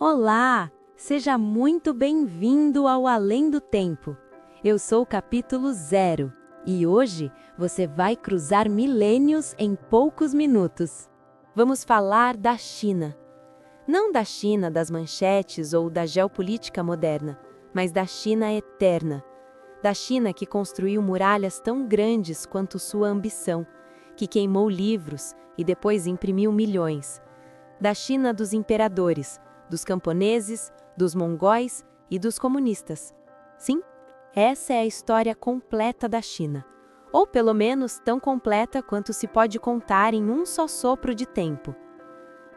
Olá! Seja muito bem-vindo ao Além do Tempo. Eu sou o capítulo 0 e hoje você vai cruzar milênios em poucos minutos. Vamos falar da China. Não da China das manchetes ou da geopolítica moderna, mas da China eterna. Da China que construiu muralhas tão grandes quanto sua ambição, que queimou livros e depois imprimiu milhões. Da China dos imperadores, dos camponeses, dos mongóis e dos comunistas. Sim, essa é a história completa da China. Ou pelo menos tão completa quanto se pode contar em um só sopro de tempo.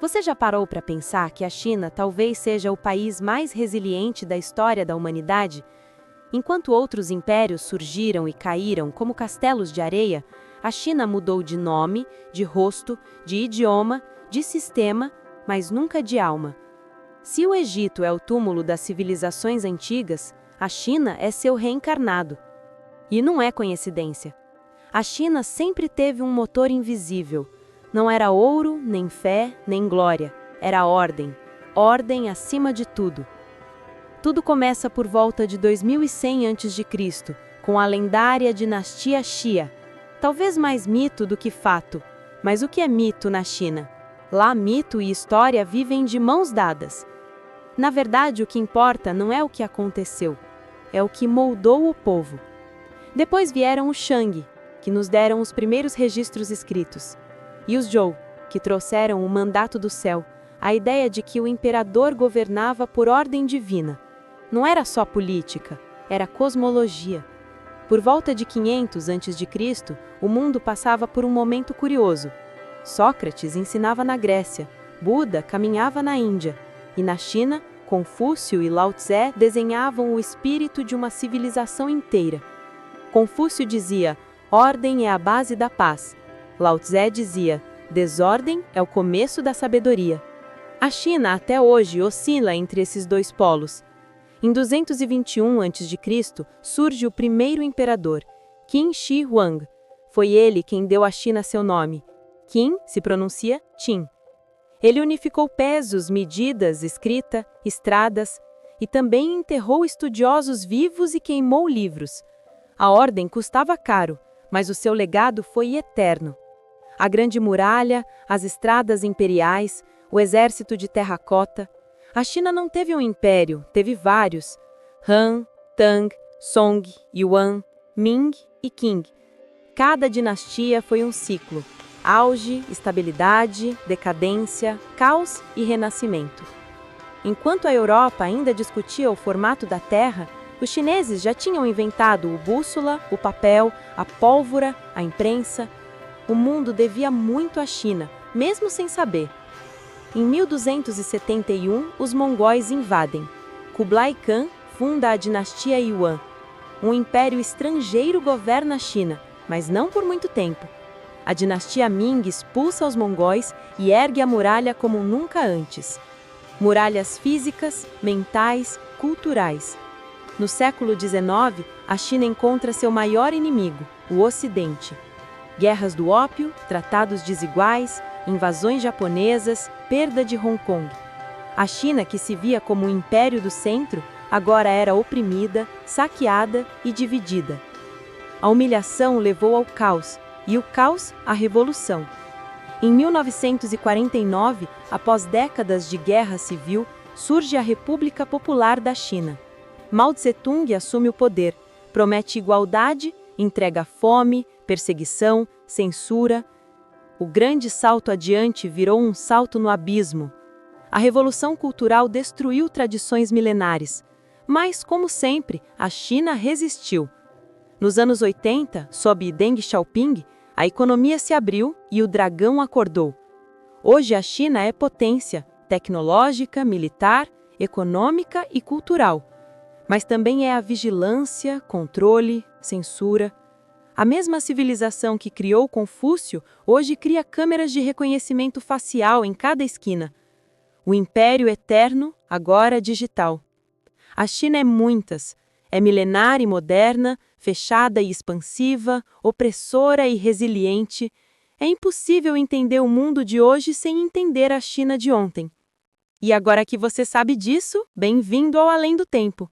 Você já parou para pensar que a China talvez seja o país mais resiliente da história da humanidade? Enquanto outros impérios surgiram e caíram como castelos de areia, a China mudou de nome, de rosto, de idioma, de sistema, mas nunca de alma. Se o Egito é o túmulo das civilizações antigas, a China é seu reencarnado. E não é coincidência. A China sempre teve um motor invisível. Não era ouro, nem fé, nem glória. Era ordem. Ordem acima de tudo. Tudo começa por volta de 2100 a.C., com a lendária dinastia Xia. Talvez mais mito do que fato. Mas o que é mito na China? Lá, mito e história vivem de mãos dadas. Na verdade, o que importa não é o que aconteceu, é o que moldou o povo. Depois vieram os Shang, que nos deram os primeiros registros escritos, e os Zhou, que trouxeram o mandato do céu, a ideia de que o imperador governava por ordem divina. Não era só política, era cosmologia. Por volta de 500 a.C., o mundo passava por um momento curioso. Sócrates ensinava na Grécia, Buda caminhava na Índia, e na China, Confúcio e Lao Tse desenhavam o espírito de uma civilização inteira. Confúcio dizia, ordem é a base da paz. Lao Tse dizia, desordem é o começo da sabedoria. A China até hoje oscila entre esses dois polos. Em 221 a.C., surge o primeiro imperador, Qin Shi Huang. Foi ele quem deu à China seu nome. Qin se pronuncia Qin. Ele unificou pesos, medidas, escrita, estradas, e também enterrou estudiosos vivos e queimou livros. A ordem custava caro, mas o seu legado foi eterno. A Grande Muralha, as estradas imperiais, o exército de terracota. A China não teve um império, teve vários. Han, Tang, Song, Yuan, Ming e Qing. Cada dinastia foi um ciclo. Auge, estabilidade, decadência, caos e renascimento. Enquanto a Europa ainda discutia o formato da Terra, os chineses já tinham inventado o bússola, o papel, a pólvora, a imprensa. O mundo devia muito à China, mesmo sem saber. Em 1271, os mongóis invadem. Kublai Khan funda a dinastia Yuan. Um império estrangeiro governa a China, mas não por muito tempo. A dinastia Ming expulsa os mongóis e ergue a muralha como nunca antes. Muralhas físicas, mentais, culturais. No século XIX, a China encontra seu maior inimigo, o Ocidente. Guerras do ópio, tratados desiguais, invasões japonesas, perda de Hong Kong. A China, que se via como o império do centro, agora era oprimida, saqueada e dividida. A humilhação levou ao caos, e o caos, a revolução. Em 1949, após décadas de guerra civil, surge a República Popular da China. Mao Tse-tung assume o poder, promete igualdade, entrega fome, perseguição, censura. O grande salto adiante virou um salto no abismo. A Revolução Cultural destruiu tradições milenares, mas, como sempre, a China resistiu. Nos anos 80, sob Deng Xiaoping, a economia se abriu e o dragão acordou. Hoje a China é potência tecnológica, militar, econômica e cultural. Mas também é a vigilância, controle, censura. A mesma civilização que criou Confúcio hoje cria câmeras de reconhecimento facial em cada esquina. O império eterno, agora digital. A China é muitas. É milenar e moderna, fechada e expansiva, opressora e resiliente. É impossível entender o mundo de hoje sem entender a China de ontem. E agora que você sabe disso, bem-vindo ao Além do Tempo.